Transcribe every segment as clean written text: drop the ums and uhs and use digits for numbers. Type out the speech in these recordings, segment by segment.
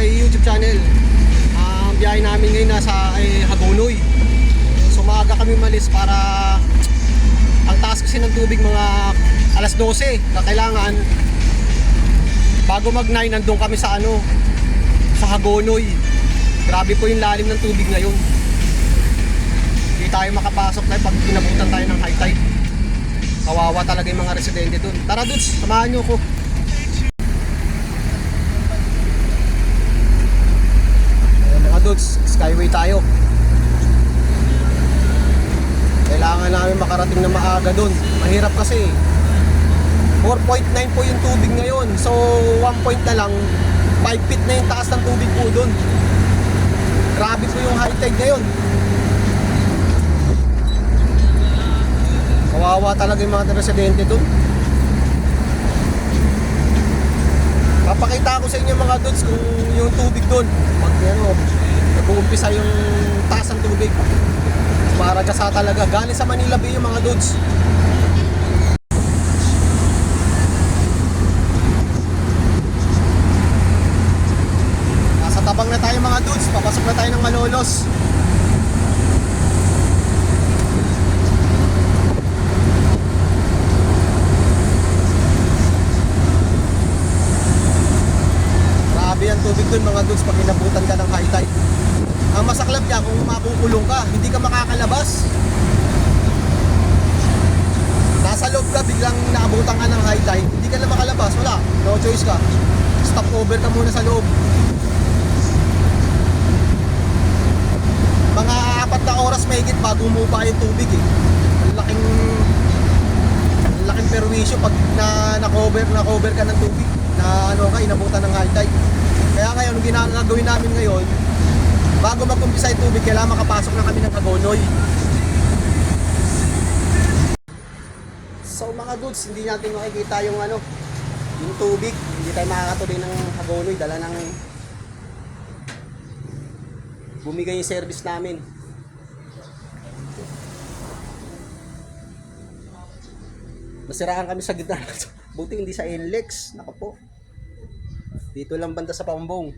my YouTube channel. Ang biyahe namin ngayon nasa Hagonoy. So maaga kami malis para ang taas kasi ng tubig mga alas 12 na kailangan bago mag 9 nandun kami sa sa Hagonoy. Grabe po yung lalim ng tubig ngayon. Hindi tayo makapasok tayo pag pinabutan tayo ng high tide. Kawawa talaga yung mga residente dun. Tara dudes, samahan nyo ko. Dudes, skyway tayo. Kailangan namin makarating na maaga dun. Mahirap kasi 4.9 po yung tubig ngayon. So 1 point na lang 5 feet na yung taas ng tubig po dun. Grabe po yung high tide ngayon. Kawawa talaga yung mga residente dun. Papakita ko sa inyo mga dudes kung yung tubig dun pag nag-uumpisa yung taas ng tubig. Para gasa talaga. Galing sa Manila Bay yung mga dudes. Nasa tabang na tayo mga dudes. Papasok na tayo ng Malolos. Grabe ang tubig dun mga dudes pag inabutan ka ng high tide. Ang masaklap niya kung makukulong ka, hindi ka makakalabas. Nasa loob ka, biglang naabutan ka ng high tide, hindi ka na makalabas, wala, no choice ka. Stop over ka muna sa loob. Mga 4 na oras mahigit bago umupa yung tubig eh. Ang laking perwisyo pag na-cover ka ng tubig na inabutan ng high tide. Kaya ngayon, ang ginagawin namin ngayon, bago mag-umpisa yung tubig, kailangan makapasok na kami ng Hagonoy. So mga dudes, hindi natin makikita yung yung tubig. Hindi tayo makakatuloy ng Hagonoy. Dala ng bumigay yung service namin. Nasiraan kami sa gitna. Buti hindi sa NLEX. Nako po. Dito lang banda sa Pambong.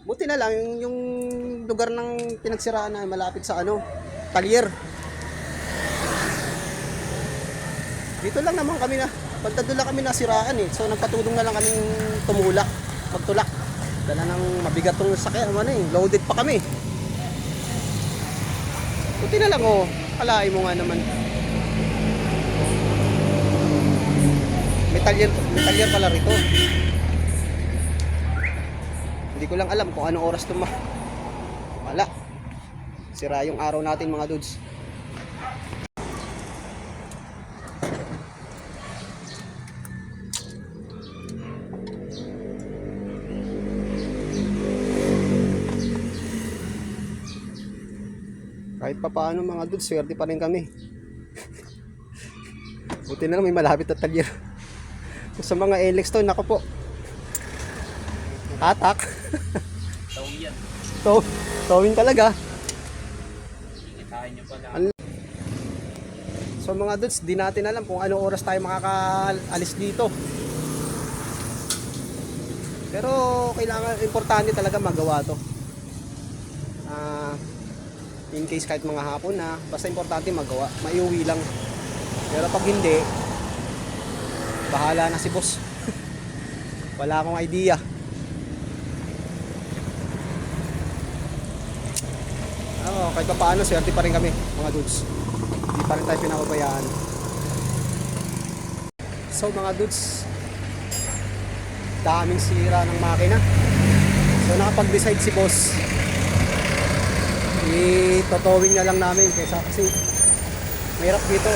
Buti na lang yung lugar ng pinagsiraan na malapit sa Talyer. Dito lang naman kami banda doon lang kami nasiraan eh. So nagpatulong na lang kaming magtulak. Dala ng mabigat tong sakyan loaded pa kami. Buti na lang kalahin mo nga naman. Metalyer pala rito. Hindi ko lang alam kung anong oras wala. Sira yung araw natin mga dudes. Kahit pa paano mga dudes, swerte pa rin kami. Buti na lang may malapit na talyer. Sa mga NLEX to, nako po. Tatak. Towing talaga. So mga dudes, di natin alam kung anong oras tayo makakaalis dito. Pero importante talaga magawa to. In case kahit mga hapon na, basta importante magawa, maiuwi lang. Pero pag hindi, bahala na si boss. Wala akong idea. Kahit pa paano, swerte pa rin kami mga dudes. Hindi pa rin tayo pinapabayaan. So mga dudes, daming sira ng makina. So nakapag-decide si boss, itotowing na lang namin kasi mahirap dito.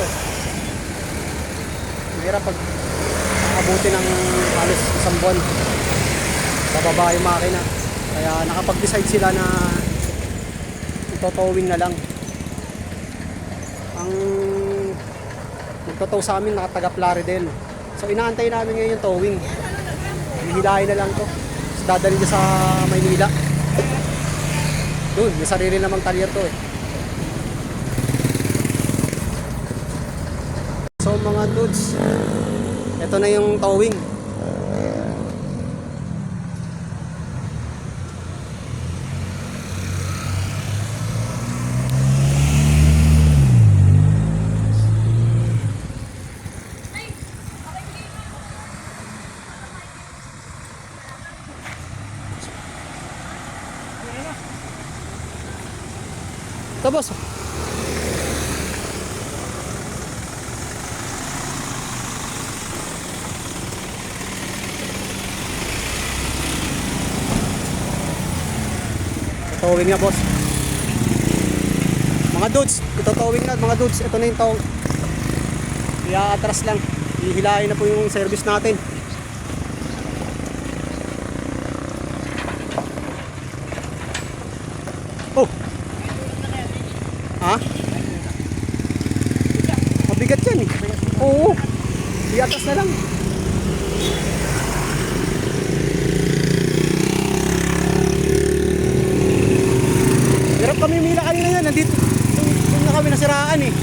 Mahirap pag abuti ng halos isang buwan bababa yung makina. Kaya nakapag-decide sila na itotowing na lang. Ang nagtotow sa amin nakataga Plaridel. So inaantay namin ngayon yung towing. Hihilahin na lang to. So dadalhin niya sa Maynila. Doon, may sarili namang talyer to eh. So mga dudes, ito na yung towing. Ito boss. Towing na boss. Mga dudes, ito towing na mga dudes. Ito na yung tow. Iaatras lang. Ihilahin na po yung service natin. Oh. Ha? Mabigat yan eh. Oo. Iaatras na lang. Hirap kami mila kanina yan. Nandito doon na kami nasiraan eh.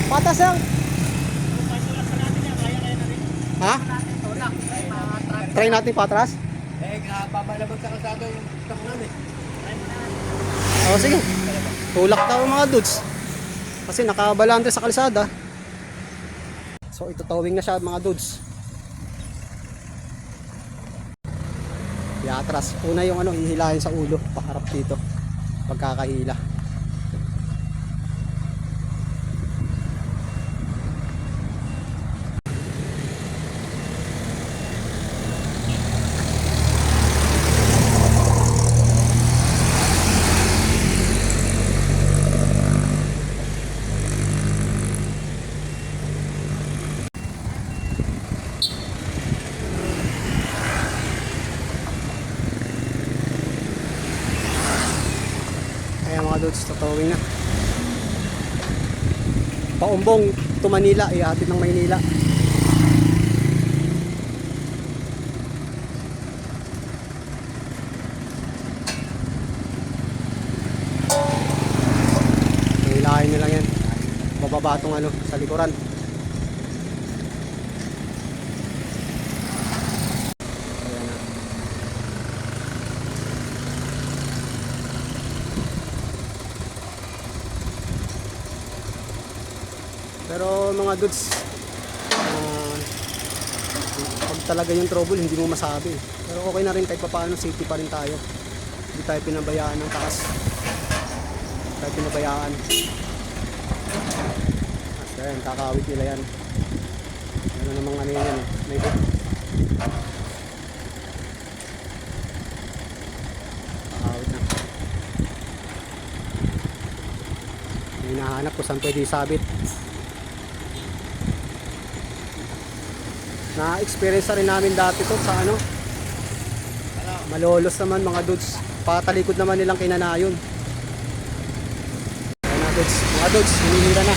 Patas lang. Ha? Try natin patras? Pabalabag sa kalsada yung takunan eh. Oo, sige. Tulak daw mga dudes. Kasi nakabalante sa kalsada. So ito towing na siya mga dudes. Iatras. Una yung hihilahin sa ulo. Paharap dito. Pagkakahila. Kaya mga dudes, totowing na. Paumbong to Manila, ihatid ng Maynila. Hilahin nyo lang yan. Bababa itong sa likuran. Pero mga dudes, pag talaga yung trouble, hindi mo masabi. Pero okay na rin kahit paano, safety pa rin tayo. Hindi tayo pinabayaan ng taas. Hindi tayo pinabayaan. Ayan, kakawit nila yan. Ano namang yan eh. May hook. Kakawit na. May hinahanap kung saan pwede isabit. Na-experience na rin namin dati to sa Malolos naman mga dudes. Patalikod naman nilang kinanayon. Ayan na dudes. Mga dudes, hinihira na.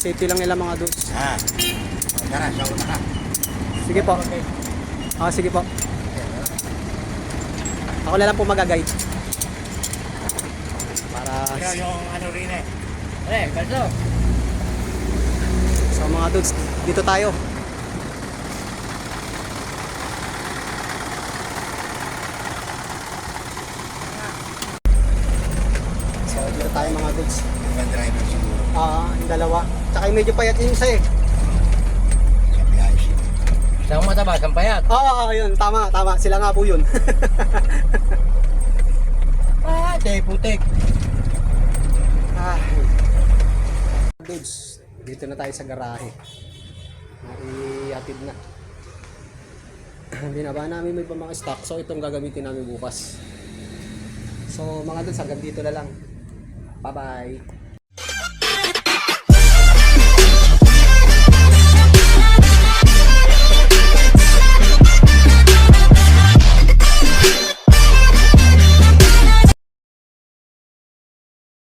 Safety lang nila mga dudes. Tara, show na ka. Sige po. Sige po. Ako na lang po mag-guide. Para yung rin eh. Kalso. So mga dudes, dito tayo. tayo mga goods. Ibang driver siguro. Yung dalawa. Tsaka yung medyo payat yung isa eh. Sa biyahe siya. Saan mataba? Saan payat? Yun. Tama. Sila nga po yun. Putik. Dudes, dito na tayo sa garahe. Ihatid na. Binaba namin may pa mga stock. So itong gagamitin namin bukas. So mga dudes, hanggang dito na lang. Bye-bye.